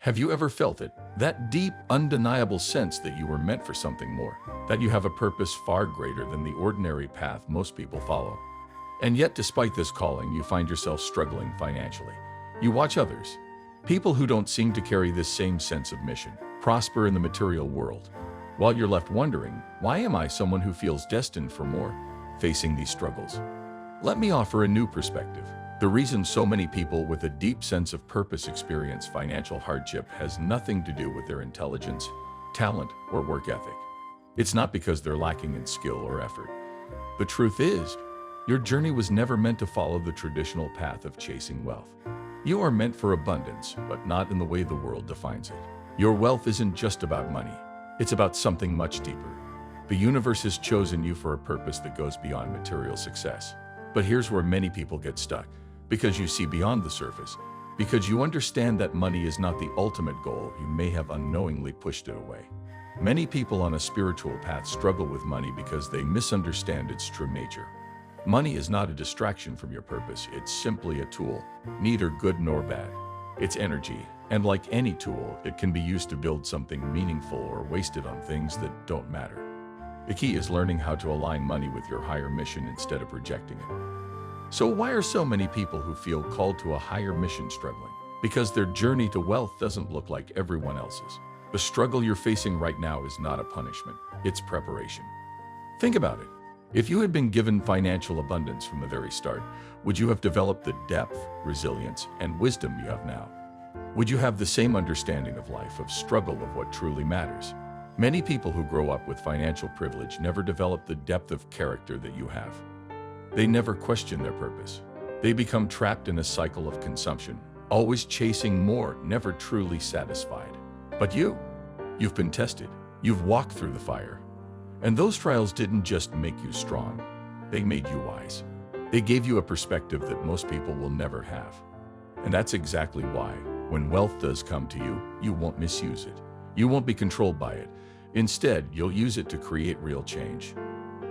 Have you ever felt it? That deep, undeniable sense that you were meant for something more, that you have a purpose far greater than the ordinary path most people follow. And yet, despite this calling, you find yourself struggling financially. You watch others, people who don't seem to carry this same sense of mission, prosper in the material world, while you're left wondering, why am I someone who feels destined for more, facing these struggles? Let me offer a new perspective. The reason so many people with a deep sense of purpose experience financial hardship has nothing to do with their intelligence, talent, or work ethic. It's not because they're lacking in skill or effort. The truth is, your journey was never meant to follow the traditional path of chasing wealth. You are meant for abundance, but not in the way the world defines it. Your wealth isn't just about money. It's about something much deeper. The universe has chosen you for a purpose that goes beyond material success. But here's where many people get stuck. Because you see beyond the surface. Because you understand that money is not the ultimate goal, you may have unknowingly pushed it away. Many people on a spiritual path struggle with money because they misunderstand its true nature. Money is not a distraction from your purpose, it's simply a tool, neither good nor bad. It's energy, and like any tool, it can be used to build something meaningful or wasted on things that don't matter. The key is learning how to align money with your higher mission instead of rejecting it. So why are so many people who feel called to a higher mission struggling? Because their journey to wealth doesn't look like everyone else's. The struggle you're facing right now is not a punishment, it's preparation. Think about it. If you had been given financial abundance from the very start, would you have developed the depth, resilience, and wisdom you have now? Would you have the same understanding of life, of struggle, of what truly matters? Many people who grow up with financial privilege never develop the depth of character that you have. They never question their purpose. They become trapped in a cycle of consumption, always chasing more, never truly satisfied. But you've been tested. You've walked through the fire. And those trials didn't just make you strong. They made you wise. They gave you a perspective that most people will never have. And that's exactly why, when wealth does come to you, you won't misuse it. You won't be controlled by it. Instead, you'll use it to create real change.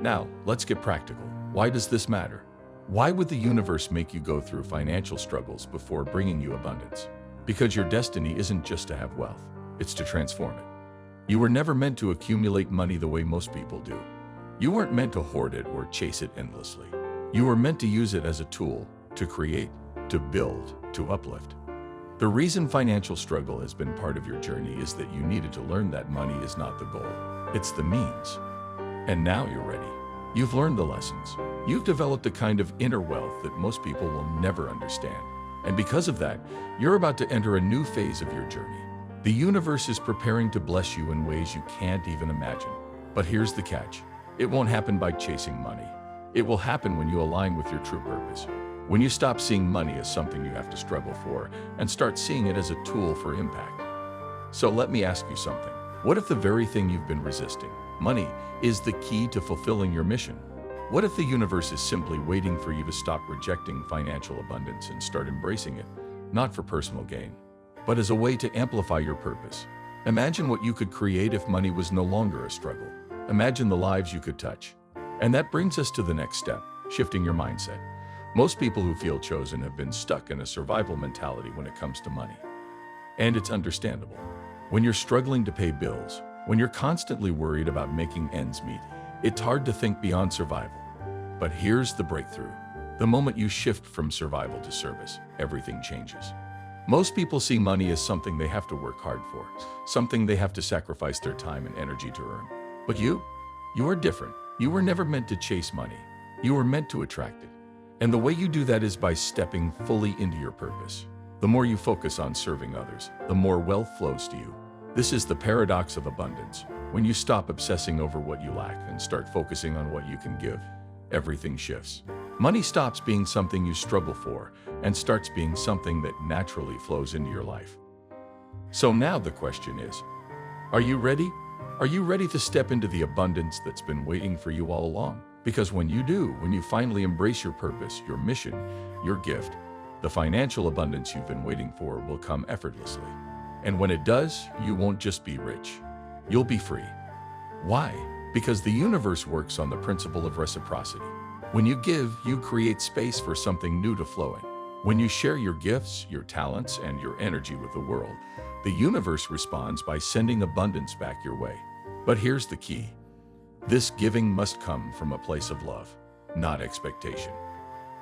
Now, let's get practical. Why does this matter? Why would the universe make you go through financial struggles before bringing you abundance? Because your destiny isn't just to have wealth, it's to transform it. You were never meant to accumulate money the way most people do. You weren't meant to hoard it or chase it endlessly. You were meant to use it as a tool, to create, to build, to uplift. The reason financial struggle has been part of your journey is that you needed to learn that money is not the goal, it's the means. And now you're ready. You've learned the lessons. You've developed a kind of inner wealth that most people will never understand. And because of that, you're about to enter a new phase of your journey. The universe is preparing to bless you in ways you can't even imagine. But here's the catch. It won't happen by chasing money. It will happen when you align with your true purpose. When you stop seeing money as something you have to struggle for and start seeing it as a tool for impact. So let me ask you something. What if the very thing you've been resisting, money, is the key to fulfilling your mission? What if the universe is simply waiting for you to stop rejecting financial abundance and start embracing it, not for personal gain, but as a way to amplify your purpose? Imagine what you could create if money was no longer a struggle. Imagine the lives you could touch. And that brings us to the next step, shifting your mindset. Most people who feel chosen have been stuck in a survival mentality when it comes to money. And it's understandable. When you're struggling to pay bills, when you're constantly worried about making ends meet, it's hard to think beyond survival. But here's the breakthrough. The moment you shift from survival to service, everything changes. Most people see money as something they have to work hard for, something they have to sacrifice their time and energy to earn. But you are different. You were never meant to chase money. You were meant to attract it. And the way you do that is by stepping fully into your purpose. The more you focus on serving others, the more wealth flows to you. This is the paradox of abundance. When you stop obsessing over what you lack and start focusing on what you can give, everything shifts. Money stops being something you struggle for and starts being something that naturally flows into your life. So now the question is, are you ready? Are you ready to step into the abundance that's been waiting for you all along? Because when you do, when you finally embrace your purpose, your mission, your gift, the financial abundance you've been waiting for will come effortlessly. And when it does, you won't just be rich. You'll be free. Why? Because the universe works on the principle of reciprocity. When you give, you create space for something new to flow in. When you share your gifts, your talents, and your energy with the world, the universe responds by sending abundance back your way. But here's the key. This giving must come from a place of love, not expectation.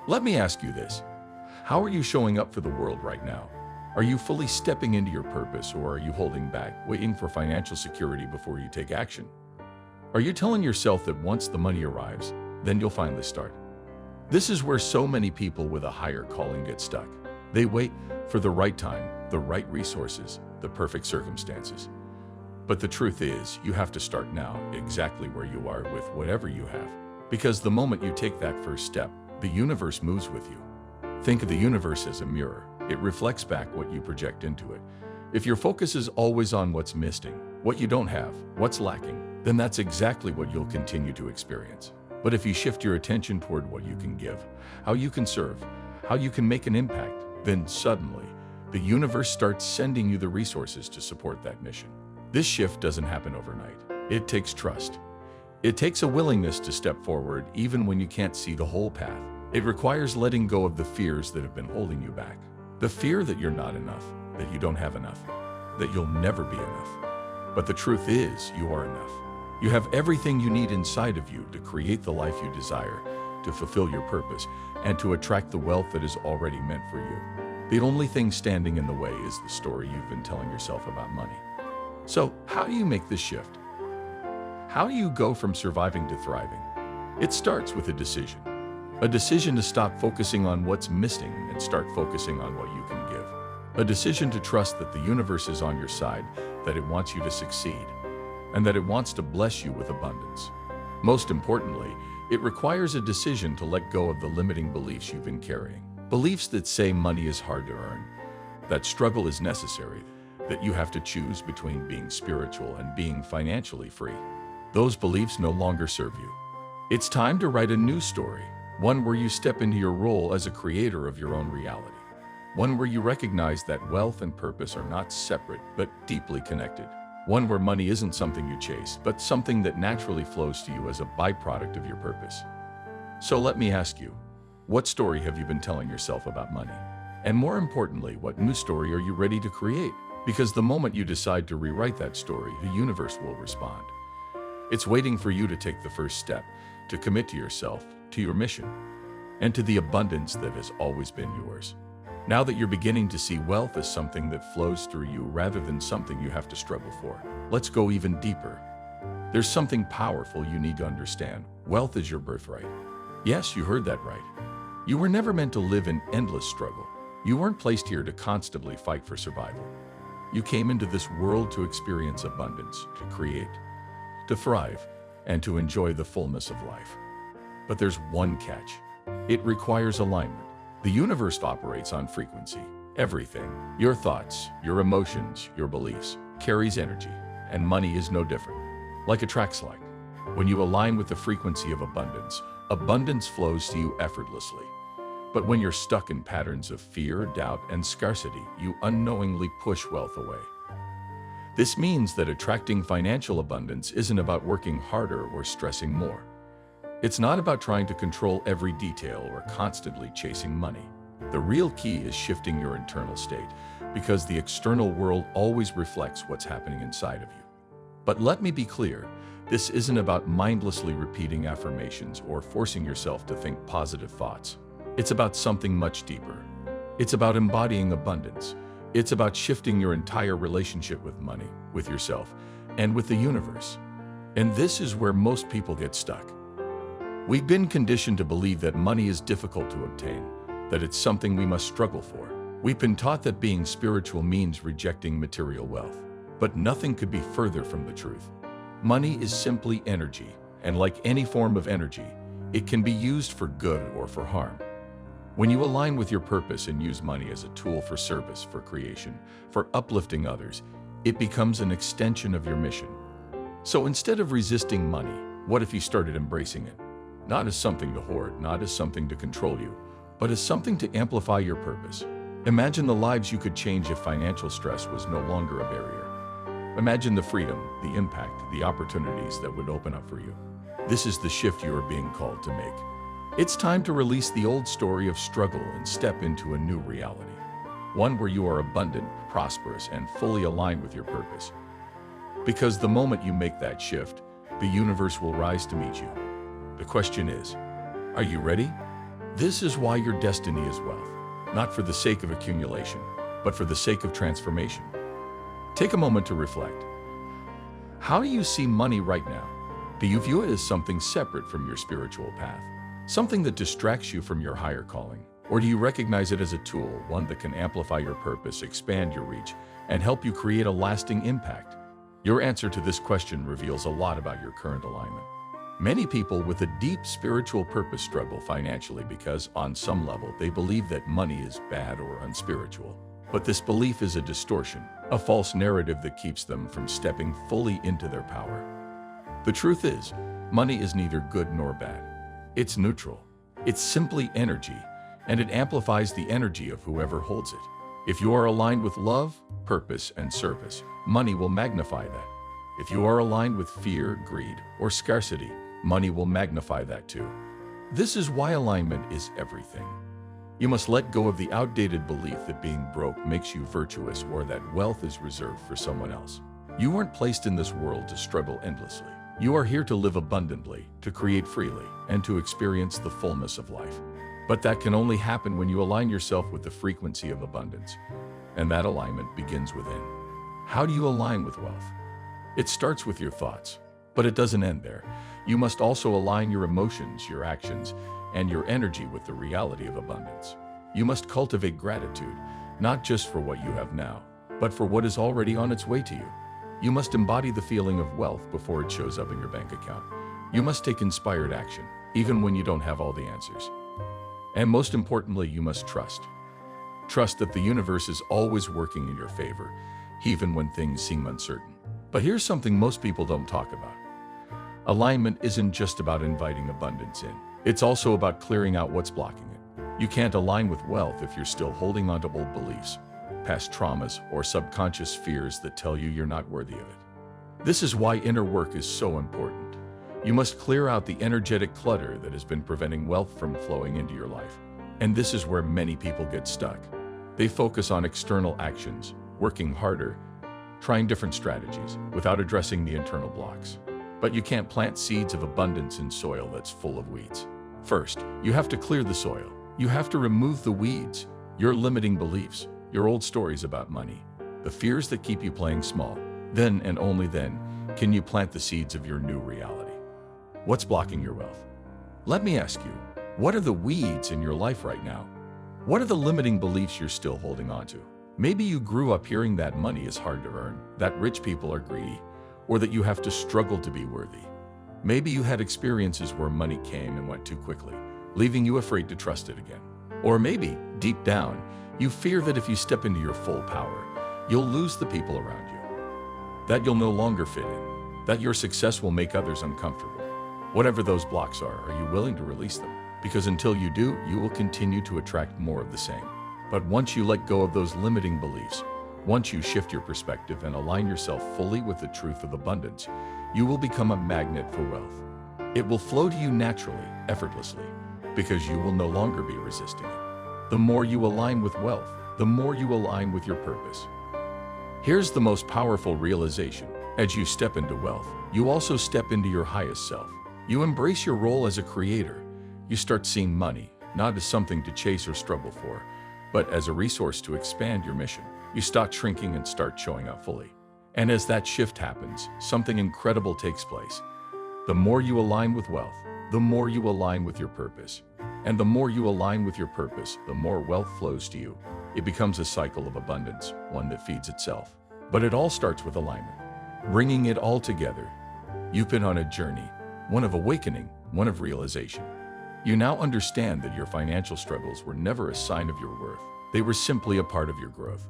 Let me ask you this. How are you showing up for the world right now? Are you fully stepping into your purpose, or are you holding back, waiting for financial security before you take action? Are you telling yourself that once the money arrives, then you'll finally start? This is where so many people with a higher calling get stuck. They wait for the right time, the right resources, the perfect circumstances. But the truth is, you have to start now, exactly where you are with whatever you have. Because the moment you take that first step, the universe moves with you. Think of the universe as a mirror. It reflects back what you project into it. If your focus is always on what's missing, what you don't have, what's lacking, then that's exactly what you'll continue to experience. But if you shift your attention toward what you can give, how you can serve, how you can make an impact, then suddenly, the universe starts sending you the resources to support that mission. This shift doesn't happen overnight. It takes trust. It takes a willingness to step forward even when you can't see the whole path. It requires letting go of the fears that have been holding you back. The fear that you're not enough, that you don't have enough, that you'll never be enough. But the truth is, you are enough. You have everything you need inside of you to create the life you desire, to fulfill your purpose, and to attract the wealth that is already meant for you. The only thing standing in the way is the story you've been telling yourself about money. So, how do you make this shift? How do you go from surviving to thriving? It starts with a decision. A decision to stop focusing on what's missing and start focusing on what you can give. A decision to trust that the universe is on your side, that it wants you to succeed, and that it wants to bless you with abundance. Most importantly, it requires a decision to let go of the limiting beliefs you've been carrying. Beliefs that say money is hard to earn, that struggle is necessary, that you have to choose between being spiritual and being financially free. Those beliefs no longer serve you. It's time to write a new story, one where you step into your role as a creator of your own reality. One where you recognize that wealth and purpose are not separate but deeply connected. One where money isn't something you chase, but something that naturally flows to you as a byproduct of your purpose. So let me ask you, what story have you been telling yourself about money? And more importantly, what new story are you ready to create? Because the moment you decide to rewrite that story, the universe will respond. It's waiting for you to take the first step, to commit to yourself, to your mission, and to the abundance that has always been yours. Now that you're beginning to see wealth as something that flows through you rather than something you have to struggle for, let's go even deeper. There's something powerful you need to understand. Wealth is your birthright. Yes, you heard that right. You were never meant to live in endless struggle. You weren't placed here to constantly fight for survival. You came into this world to experience abundance, to create, to thrive, and to enjoy the fullness of life. But there's one catch. It requires alignment. The universe operates on frequency. Everything, your thoughts, your emotions, your beliefs, carries energy, and money is no different. Like a track slide. When you align with the frequency of abundance, abundance flows to you effortlessly. But when you're stuck in patterns of fear, doubt, and scarcity, you unknowingly push wealth away. This means that attracting financial abundance isn't about working harder or stressing more. It's not about trying to control every detail or constantly chasing money. The real key is shifting your internal state, because the external world always reflects what's happening inside of you. But let me be clear, this isn't about mindlessly repeating affirmations or forcing yourself to think positive thoughts. It's about something much deeper. It's about embodying abundance. It's about shifting your entire relationship with money, with yourself, and with the universe. And this is where most people get stuck. We've been conditioned to believe that money is difficult to obtain, that it's something we must struggle for. We've been taught that being spiritual means rejecting material wealth. But nothing could be further from the truth. Money is simply energy, and like any form of energy, it can be used for good or for harm. When you align with your purpose and use money as a tool for service, for creation, for uplifting others, it becomes an extension of your mission. So instead of resisting money, what if you started embracing it? Not as something to hoard, not as something to control you, but as something to amplify your purpose. Imagine the lives you could change if financial stress was no longer a barrier. Imagine the freedom, the impact, the opportunities that would open up for you. This is the shift you are being called to make. It's time to release the old story of struggle and step into a new reality. One where you are abundant, prosperous, and fully aligned with your purpose. Because the moment you make that shift, the universe will rise to meet you. The question is, are you ready? This is why your destiny is wealth, not for the sake of accumulation, but for the sake of transformation. Take a moment to reflect. How do you see money right now? Do you view it as something separate from your spiritual path? Something that distracts you from your higher calling? Or do you recognize it as a tool, one that can amplify your purpose, expand your reach, and help you create a lasting impact? Your answer to this question reveals a lot about your current alignment. Many people with a deep spiritual purpose struggle financially because, on some level, they believe that money is bad or unspiritual. But this belief is a distortion, a false narrative that keeps them from stepping fully into their power. The truth is, money is neither good nor bad. It's neutral. It's simply energy, and it amplifies the energy of whoever holds it. If you are aligned with love, purpose, and service, money will magnify that. If you are aligned with fear, greed, or scarcity, money will magnify that too. This is why alignment is everything. You must let go of the outdated belief that being broke makes you virtuous or that wealth is reserved for someone else. You weren't placed in this world to struggle endlessly. You are here to live abundantly, to create freely, and to experience the fullness of life. But that can only happen when you align yourself with the frequency of abundance. And that alignment begins within. How do you align with wealth? It starts with your thoughts, but it doesn't end there. You must also align your emotions, your actions, and your energy with the reality of abundance. You must cultivate gratitude, not just for what you have now, but for what is already on its way to you. You must embody the feeling of wealth before it shows up in your bank account. You must take inspired action, even when you don't have all the answers. And most importantly, you must trust. Trust that the universe is always working in your favor, even when things seem uncertain. But here's something most people don't talk about. Alignment isn't just about inviting abundance in. It's also about clearing out what's blocking it. You can't align with wealth if you're still holding onto old beliefs, past traumas, or subconscious fears that tell you you're not worthy of it. This is why inner work is so important. You must clear out the energetic clutter that has been preventing wealth from flowing into your life. And this is where many people get stuck. They focus on external actions, working harder, trying different strategies, without addressing the internal blocks. But you can't plant seeds of abundance in soil that's full of weeds. First, you have to clear the soil. You have to remove the weeds, your limiting beliefs, your old stories about money, the fears that keep you playing small. Then and only then can you plant the seeds of your new reality. What's blocking your wealth? Let me ask you, what are the weeds in your life right now? What are the limiting beliefs you're still holding on to? Maybe you grew up hearing that money is hard to earn, that rich people are greedy, or that you have to struggle to be worthy. Maybe you had experiences where money came and went too quickly, leaving you afraid to trust it again. Or maybe, deep down, you fear that if you step into your full power, you'll lose the people around you, that you'll no longer fit in, that your success will make others uncomfortable. Whatever those blocks are you willing to release them? Because until you do, you will continue to attract more of the same. But once you let go of those limiting beliefs, once you shift your perspective and align yourself fully with the truth of abundance, you will become a magnet for wealth. It will flow to you naturally, effortlessly, because you will no longer be resisting it. The more you align with wealth, the more you align with your purpose. Here's the most powerful realization. As you step into wealth, you also step into your highest self. You embrace your role as a creator. You start seeing money, not as something to chase or struggle for, but as a resource to expand your mission. You stop shrinking and start showing up fully. And as that shift happens, something incredible takes place. The more you align with wealth, the more you align with your purpose. And the more you align with your purpose, the more wealth flows to you. It becomes a cycle of abundance, one that feeds itself. But it all starts with alignment. Bringing it all together. You've been on a journey, one of awakening, one of realization. You now understand that your financial struggles were never a sign of your worth. They were simply a part of your growth.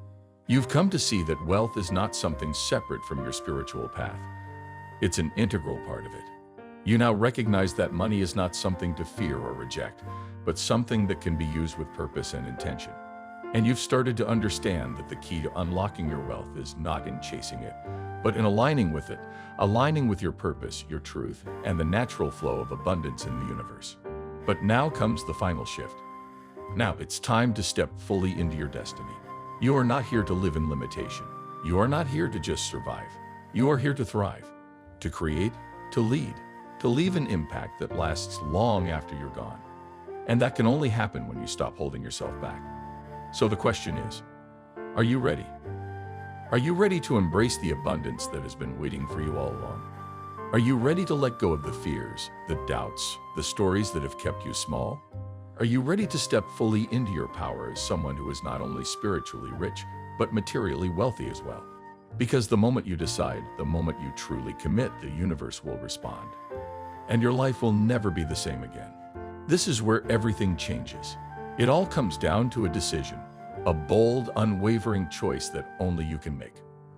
You've come to see that wealth is not something separate from your spiritual path. It's an integral part of it. You now recognize that money is not something to fear or reject, but something that can be used with purpose and intention. And you've started to understand that the key to unlocking your wealth is not in chasing it, but in aligning with it, aligning with your purpose, your truth, and the natural flow of abundance in the universe. But now comes the final shift. Now it's time to step fully into your destiny. You are not here to live in limitation. You are not here to just survive. You are here to thrive, to create, to lead, to leave an impact that lasts long after you're gone. And that can only happen when you stop holding yourself back. So the question is, are you ready? Are you ready to embrace the abundance that has been waiting for you all along? Are you ready to let go of the fears, the doubts, the stories that have kept you small? Are you ready to step fully into your power as someone who is not only spiritually rich, but materially wealthy as well? Because the moment you decide, the moment you truly commit, the universe will respond. And your life will never be the same again. This is where everything changes. It all comes down to a decision, a bold, unwavering choice that only you can make.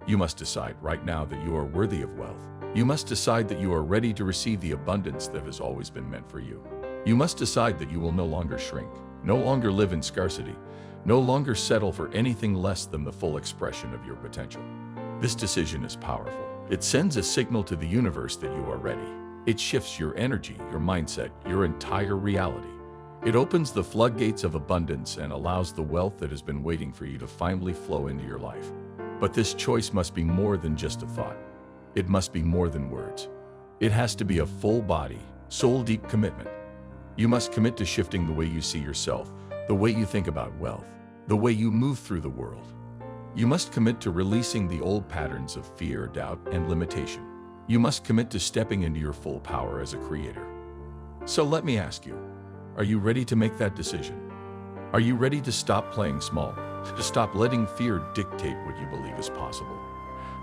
You must decide right now that you are worthy of wealth. You must decide that you are ready to receive the abundance that has always been meant for you. You must decide that you will no longer shrink, no longer live in scarcity, no longer settle for anything less than the full expression of your potential. This decision is powerful. It sends a signal to the universe that you are ready. It shifts your energy, your mindset, your entire reality. It opens the floodgates of abundance and allows the wealth that has been waiting for you to finally flow into your life. But this choice must be more than just a thought. It must be more than words. It has to be a full-body, soul-deep commitment. You must commit to shifting the way you see yourself, the way you think about wealth, the way you move through the world. You must commit to releasing the old patterns of fear, doubt, and limitation. You must commit to stepping into your full power as a creator. So let me ask you, are you ready to make that decision? Are you ready to stop playing small, to stop letting fear dictate what you believe is possible?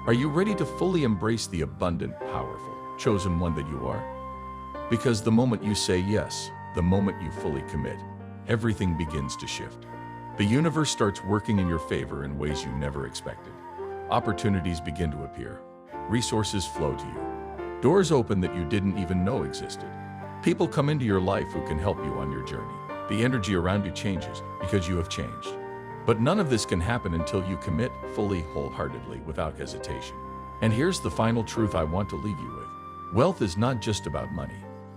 Are you ready to fully embrace the abundant, powerful, chosen one that you are? Because the moment you say yes, the moment you fully commit, everything begins to shift. The universe starts working in your favor in ways you never expected. Opportunities begin to appear. Resources flow to you. Doors open that you didn't even know existed. People come into your life who can help you on your journey. The energy around you changes because you have changed. But none of this can happen until you commit fully, wholeheartedly, without hesitation. And here's the final truth I want to leave you with. Wealth is not just about money.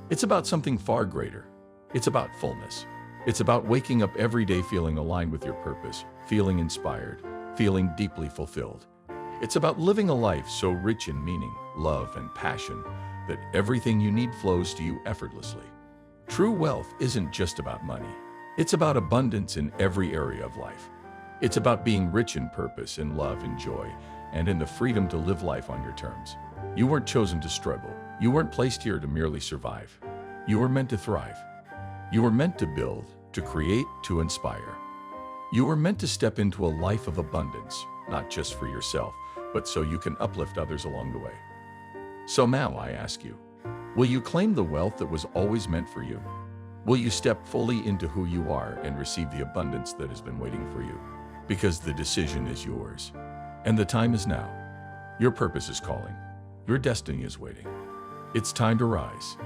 It's about something far greater. It's about fullness. It's about waking up every day feeling aligned with your purpose, feeling inspired, feeling deeply fulfilled. It's about living a life so rich in meaning, love, and passion that everything you need flows to you effortlessly. True wealth isn't just about money. It's about abundance in every area of life. It's about being rich in purpose, in love, in joy, and in the freedom to live life on your terms. You weren't chosen to struggle. You weren't placed here to merely survive. You were meant to thrive. You were meant to build, to create, to inspire. You were meant to step into a life of abundance, not just for yourself, but so you can uplift others along the way. So now I ask you, will you claim the wealth that was always meant for you? Will you step fully into who you are and receive the abundance that has been waiting for you? Because the decision is yours, and the time is now. Your purpose is calling. Your destiny is waiting. It's time to rise.